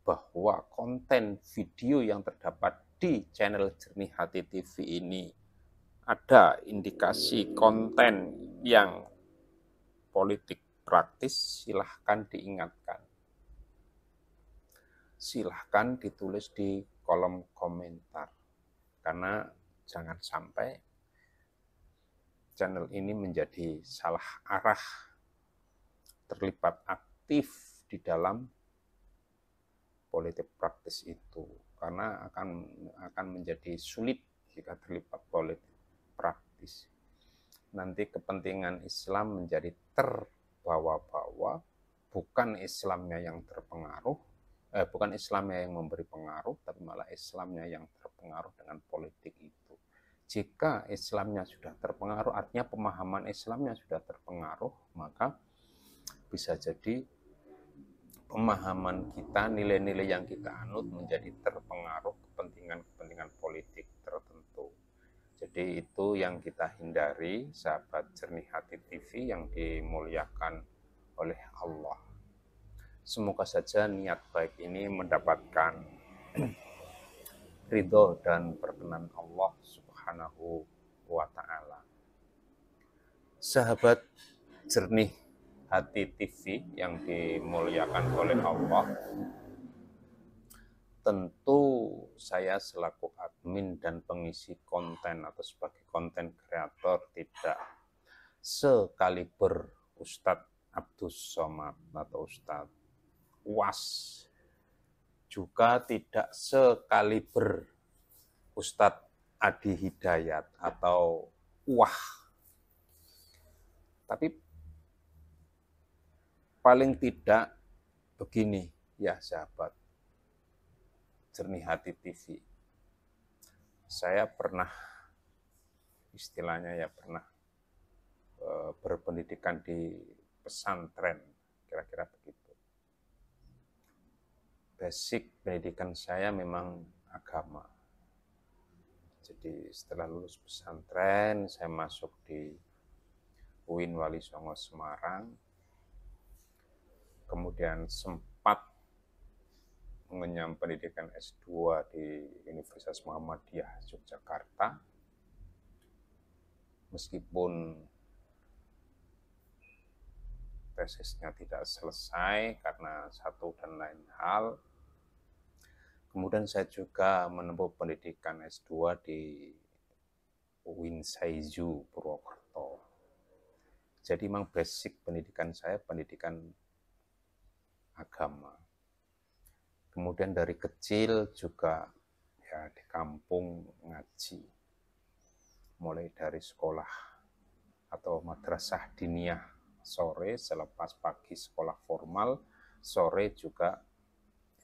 bahwa konten video yang terdapat di channel Jernih Hati TV ini ada indikasi konten yang politik praktis, silahkan diingatkan. Silahkan ditulis di kolom komentar. Karena jangan sampai channel ini menjadi salah arah, terlibat aktif di dalam politik praktis itu. Karena akan menjadi sulit jika terlibat politik praktis. Nanti kepentingan Islam menjadi terbawa-bawa, bukan Islamnya yang terpengaruh, bukan Islamnya yang memberi pengaruh, tapi malah Islamnya yang terpengaruh dengan politik itu. Jika Islamnya sudah terpengaruh, artinya pemahaman Islamnya sudah terpengaruh, maka bisa jadi pemahaman kita, nilai-nilai yang kita anut menjadi terpengaruh kepentingan-kepentingan politik tertentu. Jadi itu yang kita hindari, sahabat Jernih Hati TV yang dimuliakan oleh Allah. Semoga saja niat baik ini mendapatkan ridho dan perkenan Allah Subhanahu wa Ta'ala. Sahabat Jernih Hati TV yang dimuliakan oleh Allah, tentu saya selaku admin dan pengisi konten atau sebagai konten kreator tidak sekaliber Ustadz Abdus Somad atau Ustadz UAS, juga tidak sekaliber Ustadz Adi Hidayat atau UAH. Tapi paling tidak begini ya sahabat Jernih Hati TV. Saya pernah istilahnya berpendidikan di pesantren, kira-kira begitu. Basic pendidikan saya memang agama. Jadi setelah lulus pesantren, saya masuk di UIN Wali Songo Semarang. Kemudian sempat mengenyam pendidikan S2 di Universitas Muhammadiyah Yogyakarta. Meskipun tesisnya tidak selesai karena satu dan lain hal. Kemudian saya juga menempuh pendidikan S2 di UIN Saizu Purwokerto. Jadi memang basic pendidikan saya pendidikan agama. Kemudian dari kecil juga ya di kampung ngaji. Mulai dari sekolah atau madrasah diniyah sore, selepas pagi sekolah formal, sore juga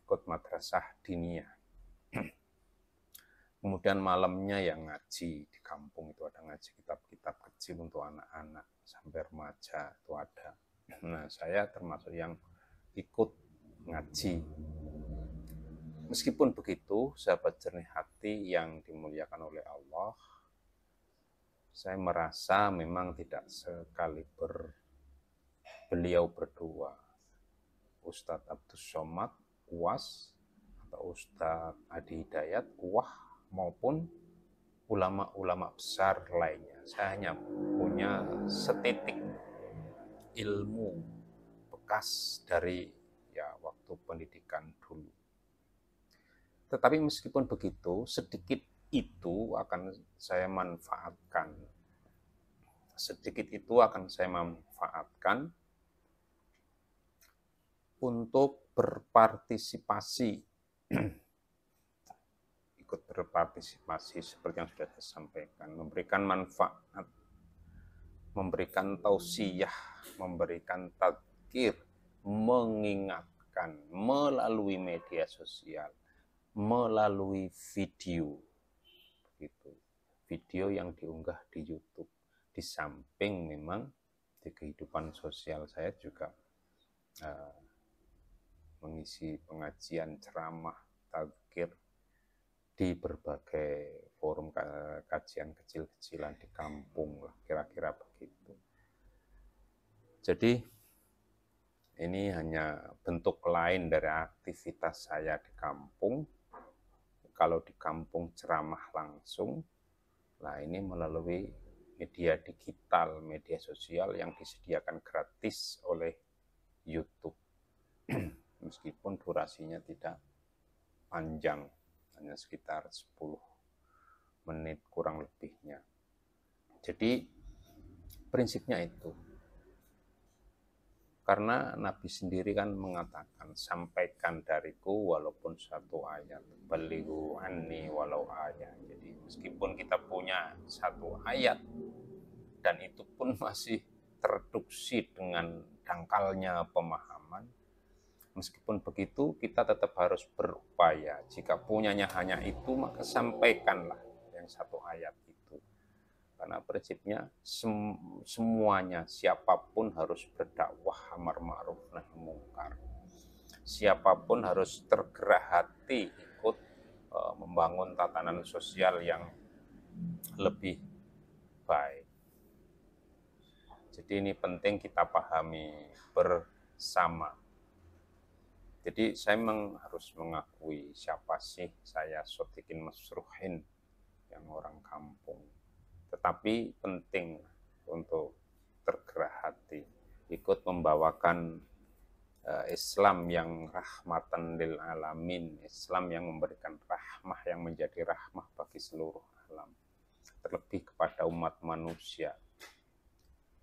ikut madrasah diniyah. Kemudian malamnya yang ngaji di kampung itu ada ngaji kitab-kitab kecil untuk anak-anak sampai remaja itu ada. Nah, saya termasuk yang ikut ngaji. Meskipun begitu, sahabat Jernih Hati yang dimuliakan oleh Allah, saya merasa memang tidak sekaliber beliau berdua, Ustadz Abdus Somad, UAS, atau Ustadz Adi Hidayat, UAH, maupun ulama-ulama besar lainnya. Saya hanya punya setitik ilmu bekas dari ya waktu pendidikan dulu. Tetapi meskipun begitu, sedikit itu akan saya manfaatkan. Sedikit itu akan saya manfaatkan untuk berpartisipasi, ikut berpartisipasi seperti yang sudah saya sampaikan, memberikan manfaat, memberikan tausiah, memberikan tadzkir, mengingatkan melalui media sosial, melalui video, gitu. Video yang diunggah di YouTube. Di samping memang di kehidupan sosial saya juga mengisi pengajian, ceramah, tadzkir di berbagai forum kajian kecil-kecilan di kampung, kira-kira begitu. Jadi ini hanya bentuk lain dari aktivitas saya di kampung. Kalau di kampung ceramah langsung, nah ini melalui media digital, media sosial yang disediakan gratis oleh YouTube. Meskipun durasinya tidak panjang, hanya sekitar 10 menit kurang lebihnya. Jadi prinsipnya itu. Karena Nabi sendiri kan mengatakan, sampaikan dariku walaupun satu ayat, balighu anni walau ayat. Jadi meskipun kita punya satu ayat dan itu pun masih terreduksi dengan dangkalnya pemahaman, meskipun begitu kita tetap harus berupaya. Jika punyanya hanya itu, maka sampaikanlah yang satu ayat itu. Karena prinsipnya semuanya, siapapun harus berdakwah amar ma'ruf nahi mungkar. Siapapun harus tergerak hati ikut membangun tatanan sosial yang lebih baik. Jadi ini penting kita pahami bersama. Jadi saya memang harus mengakui siapa sih saya, Sotikin Masruhin, yang orang kampung. Tetapi penting untuk tergerak hati, ikut membawakan Islam yang rahmatan lil alamin, Islam yang memberikan rahmah, yang menjadi rahmah bagi seluruh alam, terlebih kepada umat manusia.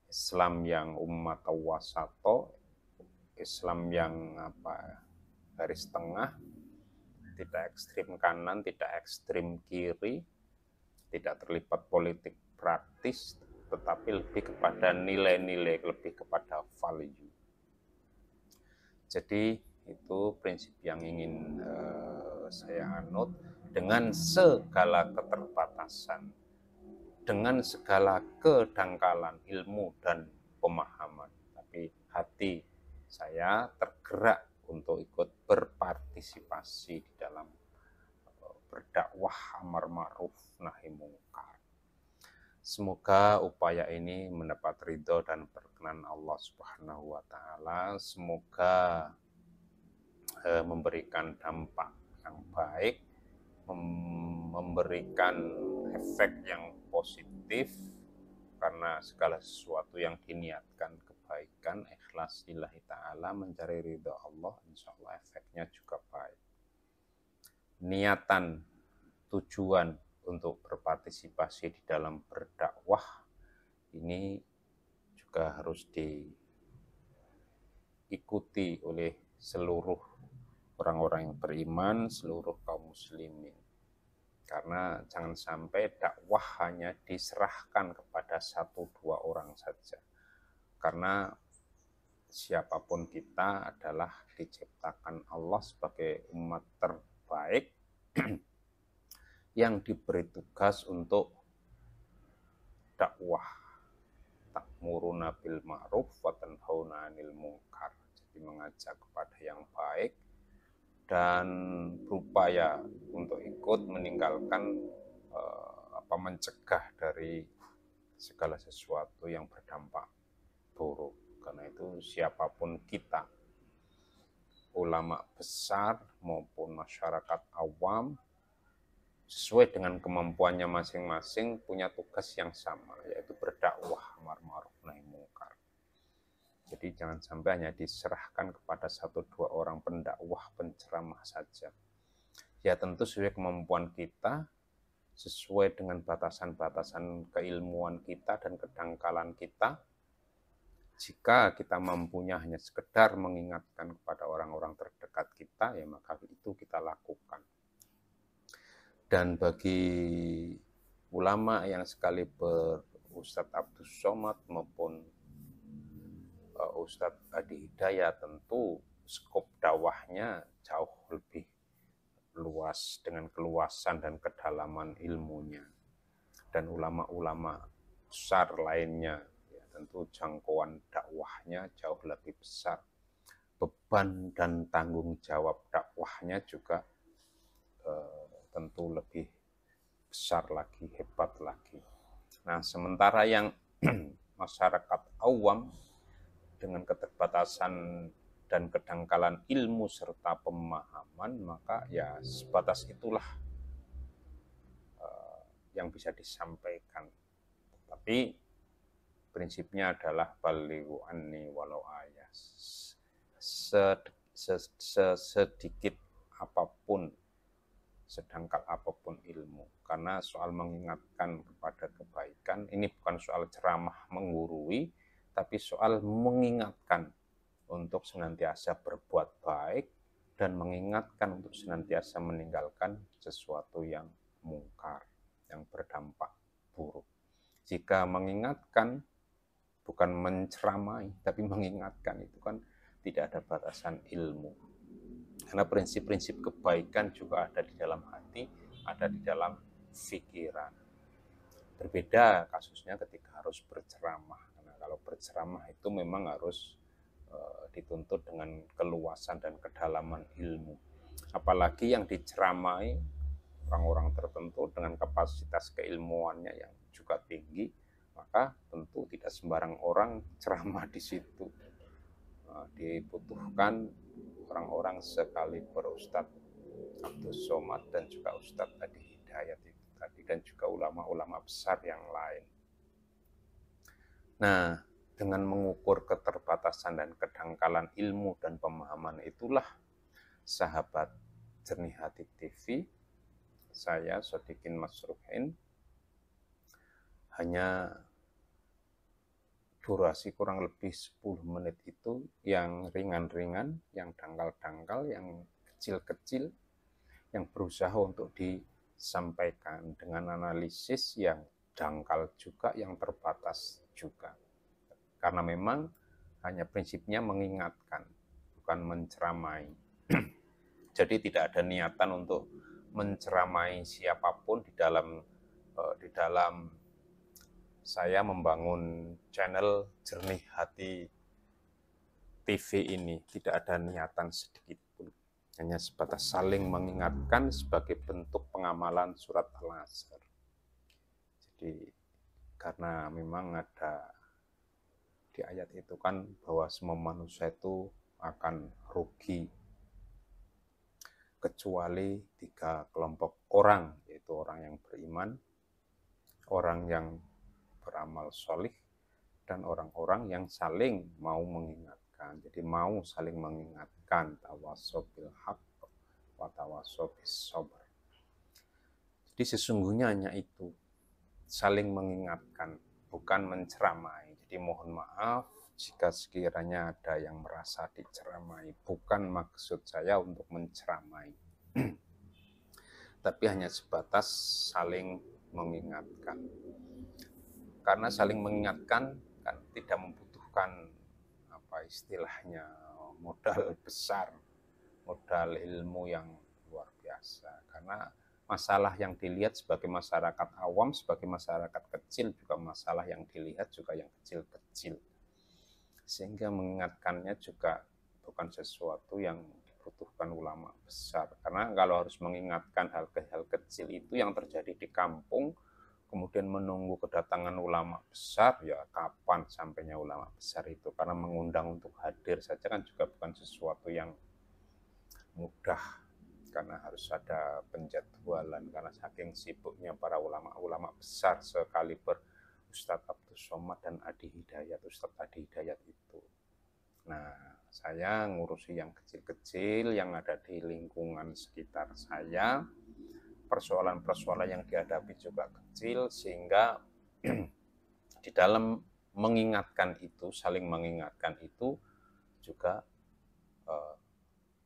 Islam yang umat wasato, Islam yang garis tengah, tidak ekstrim kanan, tidak ekstrim kiri, tidak terlibat politik praktis, tetapi lebih kepada nilai-nilai, lebih kepada value. Jadi itu prinsip yang ingin saya anut dengan segala keterbatasan, dengan segala kedangkalan ilmu dan pemahaman. Tapi hati saya tergerak untuk ikut berpartisipasi di dalam berdakwah amar ma'ruf nahi mungkar. Semoga upaya ini mendapat ridho dan berkenan Allah Subhanahu wa taala. Semoga memberikan dampak yang baik, memberikan efek yang positif, karena segala sesuatu yang diniatkan kebaikan, ikhlas lillahi ta'ala, mencari ridho Allah, insya Allah efeknya juga baik. Niatan, tujuan untuk berpartisipasi di dalam berdakwah ini juga harus diikuti oleh seluruh orang-orang yang beriman, seluruh kaum muslimin. Karena jangan sampai dakwah hanya diserahkan kepada 1-2 orang saja. Karena siapapun kita adalah diciptakan Allah sebagai umat terbaik yang diberi tugas untuk dakwah, ta'muruna bil ma'ruf wa tanhauna 'anil munkar. Jadi mengajak kepada yang baik dan berupaya untuk ikut meninggalkan mencegah dari segala sesuatu yang berdampak buruk. Karena itu siapapun kita, ulama besar maupun masyarakat awam, sesuai dengan kemampuannya masing-masing punya tugas yang sama, yaitu berdakwah amar ma'ruf nahi mungkar. Jadi jangan sampai hanya diserahkan kepada 1-2 orang pendakwah, penceramah saja. Ya tentu sesuai kemampuan kita, sesuai dengan batasan-batasan keilmuan kita dan kedangkalan kita. Jika kita mampunya hanya sekedar mengingatkan kepada orang-orang terdekat kita, ya maka itu kita lakukan. Dan bagi ulama yang sekali Ustadz Abdus Somad maupun Ustadz Adi Hidayat, tentu skop dakwahnya jauh lebih luas dengan keluasan dan kedalaman ilmunya. Dan ulama-ulama besar lainnya, ya, tentu jangkauan dakwahnya jauh lebih besar. Beban dan tanggung jawab dakwahnya juga tentu lebih besar lagi, hebat lagi. Nah, sementara yang masyarakat awam dengan keterbatasan dan kedangkalan ilmu serta pemahaman, maka ya sebatas itulah yang bisa disampaikan. Tapi prinsipnya adalah balighu anni walau ayat. Sedikit apapun, sedangkal apapun ilmu. Karena soal mengingatkan kepada kebaikan, ini bukan soal ceramah menggurui, tapi soal mengingatkan untuk senantiasa berbuat baik dan mengingatkan untuk senantiasa meninggalkan sesuatu yang mungkar, yang berdampak buruk. Jika mengingatkan, bukan menceramai, tapi mengingatkan, itu kan tidak ada batasan ilmu. Karena prinsip-prinsip kebaikan juga ada di dalam hati, ada di dalam pikiran. Berbeda kasusnya ketika harus berceramah. Karena kalau berceramah itu memang harus dituntut dengan keluasan dan kedalaman ilmu. Apalagi yang diceramai orang-orang tertentu dengan kapasitas keilmuannya yang juga tinggi, maka tentu tidak sembarang orang ceramah di situ. Dibutuhkan orang-orang sekali Ustadz Abdus Somad dan juga Ustadz Adi Hidayat itu tadi, dan juga ulama-ulama besar yang lain. Nah, dengan mengukur keterbatasan dan kedangkalan ilmu dan pemahaman itulah sahabat Jernih Hati TV, saya Sodikin Masruhin, hanya durasi kurang lebih 10 menit itu yang ringan-ringan, yang dangkal-dangkal, yang kecil-kecil, yang berusaha untuk disampaikan dengan analisis yang dangkal juga, yang terbatas juga. Karena memang hanya prinsipnya mengingatkan, bukan menceramai. Jadi tidak ada niatan untuk menceramai siapapun di dalam saya membangun channel Jernih Hati TV ini. Tidak ada niatan sedikit pun. Hanya sebatas saling mengingatkan sebagai bentuk pengamalan surat Al-Asr. Jadi karena memang ada di ayat itu kan bahwa semua manusia itu akan rugi kecuali 3 kelompok orang, yaitu orang yang beriman, orang yang beramal sholih, dan orang-orang yang saling mau mengingatkan. Jadi mau saling mengingatkan, tawassaw bil haqq wa tawassaw bis sabr. Jadi sesungguhnya hanya itu, saling mengingatkan, bukan menceramai. Jadi mohon maaf jika sekiranya ada yang merasa diceramai. Bukan maksud saya untuk menceramai, tapi hanya sebatas saling mengingatkan. Karena saling mengingatkan kan tidak membutuhkan apa istilahnya modal besar, modal ilmu yang luar biasa. Karena masalah yang dilihat sebagai masyarakat awam, sebagai masyarakat kecil, juga masalah yang dilihat juga yang kecil-kecil. Sehingga mengingatkannya juga bukan sesuatu yang dibutuhkan ulama besar. Karena kalau harus mengingatkan hal kecil itu yang terjadi di kampung, kemudian menunggu kedatangan ulama besar, ya kapan sampainya ulama besar itu? Karena mengundang untuk hadir saja kan juga bukan sesuatu yang mudah. karena harus ada penjadwalan, karena saking sibuknya para ulama-ulama besar sekaliber Ustadz Abdus Somad dan Adi Hidayat, Ustadz Adi Hidayat itu. Nah, saya ngurusi yang kecil-kecil yang ada di lingkungan sekitar saya, persoalan-persoalan yang dihadapi juga kecil, sehingga di dalam mengingatkan itu, saling mengingatkan itu juga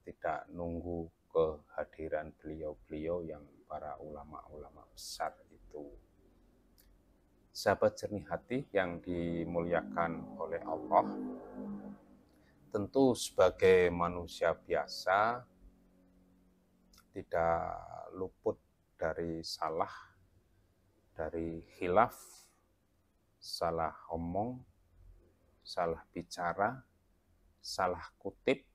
tidak nunggu kehadiran beliau-beliau yang para ulama-ulama besar itu. Sahabat jernih hati yang dimuliakan oleh Allah, tentu sebagai manusia biasa tidak luput dari salah, dari khilaf, salah omong, salah bicara, salah kutip,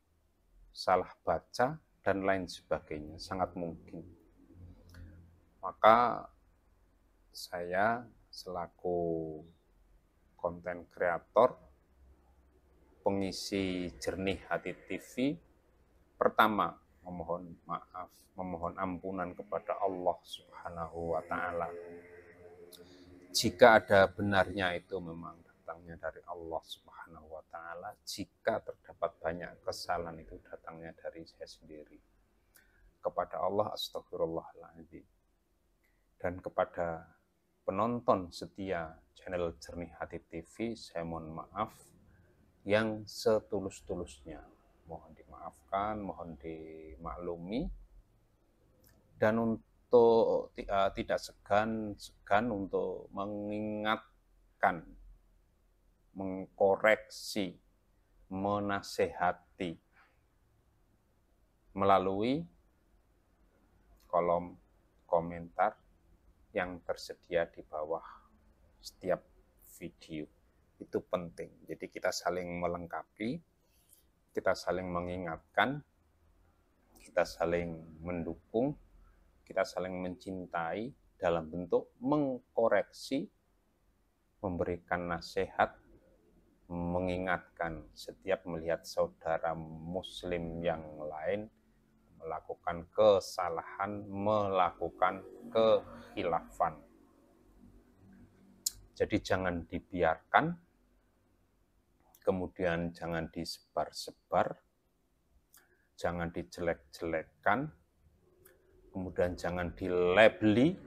salah baca, dan lain sebagainya, sangat mungkin. Maka saya selaku konten kreator, pengisi Jernih Hati TV, pertama memohon maaf, memohon ampunan kepada Allah Subhanahu wa Ta'ala. Jika ada benarnya itu memang datangnya dari Allah Subhanahu wa Ta'ala, jika terdapat banyak kesalahan itu datangnya dari saya sendiri. Kepada Allah astagfirullahaladzim. Dan kepada penonton setia channel Jernih Hati TV, saya mohon maaf yang setulus-tulusnya. Mohon dimaafkan, mohon dimaklumi, dan untuk tidak segan untuk mengingatkan, mengkoreksi, menasehati melalui kolom komentar yang tersedia di bawah setiap video. Itu penting. Jadi kita saling melengkapi, kita saling mengingatkan, kita saling mendukung, kita saling mencintai dalam bentuk mengkoreksi, memberikan nasihat, mengingatkan setiap melihat saudara muslim yang lain melakukan kesalahan, melakukan kekhilafan. Jadi jangan dibiarkan, kemudian jangan disebar-sebar, jangan dijelek-jelekkan, kemudian jangan dilabeli,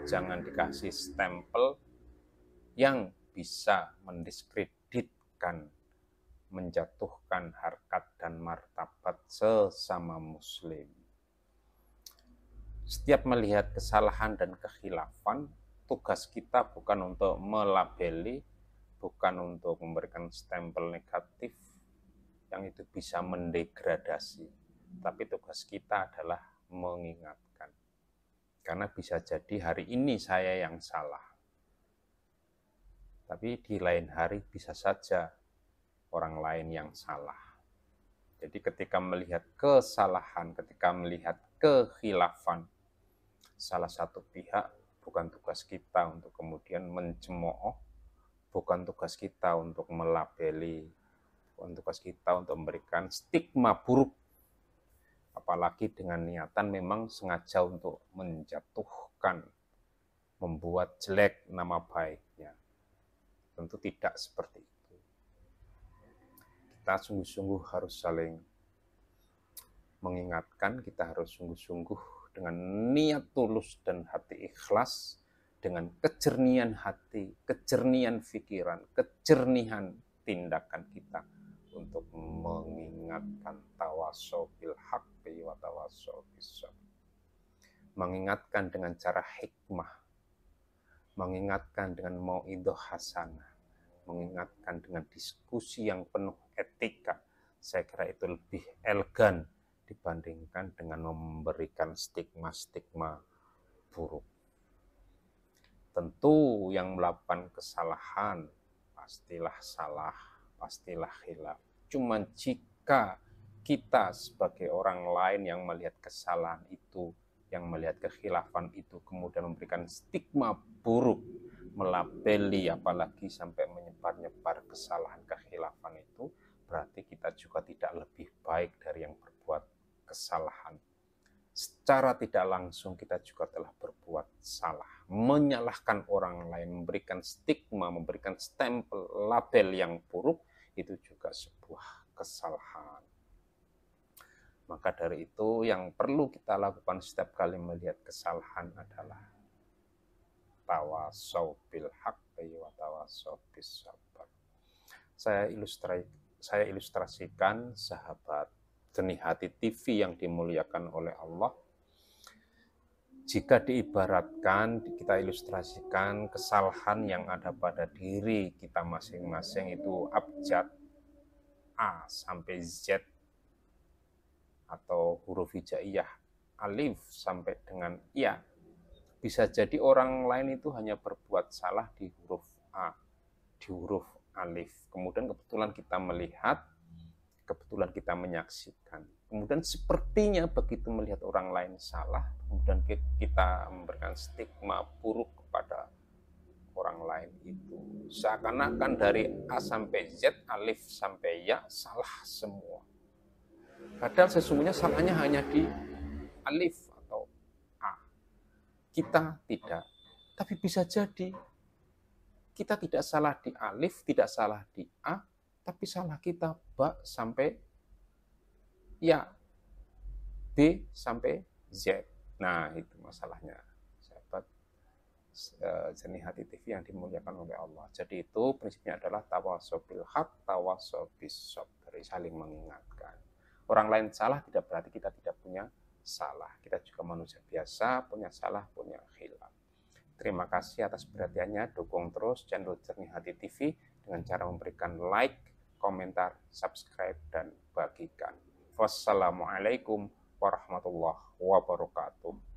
jangan dikasih stempel yang bisa mendiskreditkan, menjatuhkan harkat dan martabat sesama muslim. Setiap melihat kesalahan dan kekhilafan, tugas kita bukan untuk melabeli, bukan untuk memberikan stempel negatif yang itu bisa mendegradasi, tapi tugas kita adalah mengingatkan. Karena bisa jadi hari ini saya yang salah, tapi di lain hari bisa saja orang lain yang salah. Jadi ketika melihat kesalahan, ketika melihat kekhilafan salah satu pihak, bukan tugas kita untuk kemudian mencemooh, bukan tugas kita untuk melabeli, bukan tugas kita untuk memberikan stigma buruk, apalagi dengan niatan memang sengaja untuk menjatuhkan, membuat jelek nama baiknya. Tentu tidak seperti itu. Kita sungguh-sungguh harus saling mengingatkan, kita harus sungguh-sungguh dengan niat tulus dan hati ikhlas, dengan kejernihan hati, kejernihan pikiran, kejernihan tindakan kita untuk mengingatkan tawasau bil haqqi wa tawasau bis sabr. Mengingatkan dengan cara hikmah, mengingatkan dengan mauidhah hasanah, mengingatkan dengan diskusi yang penuh etika. Saya kira itu lebih elegan dibandingkan dengan memberikan stigma-stigma buruk. Tentu yang melakukan kesalahan pastilah salah, pastilah khilaf. Cuma jika kita sebagai orang lain yang melihat kesalahan itu, yang melihat kekhilafan itu, kemudian memberikan stigma buruk, melabeli, apalagi sampai menyebar-nyebar kesalahan kekhilafan itu, berarti kita juga tidak lebih baik dari yang berbuat kesalahan. secara tidak langsung kita juga telah berbuat salah. Menyalahkan orang lain, memberikan stigma, memberikan stempel, label yang buruk, itu juga sebuah kesalahan. Maka dari itu yang perlu kita lakukan setiap kali melihat kesalahan adalah tawasau bil haqqi wa tawasau bis sabr. Saya ilustrasikan sahabat Jernih Hati TV yang dimuliakan oleh Allah. Jika diibaratkan, kita ilustrasikan kesalahan yang ada pada diri kita masing-masing itu abjad A sampai Z atau huruf hijaiyah alif sampai dengan ya. Bisa jadi orang lain itu hanya berbuat salah di huruf A, di huruf alif. Kemudian kebetulan kita melihat, kebetulan kita menyaksikan. Kemudian sepertinya begitu melihat orang lain salah, kemudian kita memberikan stigma buruk kepada orang lain itu. Seakan-akan dari A sampai Z, alif sampai ya, salah semua. Padahal sesungguhnya salahnya hanya di alif atau A. Kita tidak. Tapi bisa jadi kita tidak salah di alif, tidak salah di A, tapi salah kita ba sampai ya, B sampai Z. Nah, itu masalahnya. Sahabat Jernih Hati TV yang dimuliakan oleh Allah. Jadi itu prinsipnya adalah tawasau bil haq, tawasau bis sabr, saling mengingatkan. Orang lain salah tidak berarti kita tidak punya salah. Kita juga manusia biasa, punya salah, punya khilaf. Terima kasih atas perhatiannya. Dukung terus channel Jernih Hati TV dengan cara memberikan like, komentar, subscribe, dan bagikan. Wassalamualaikum warahmatullahi wabarakatuh.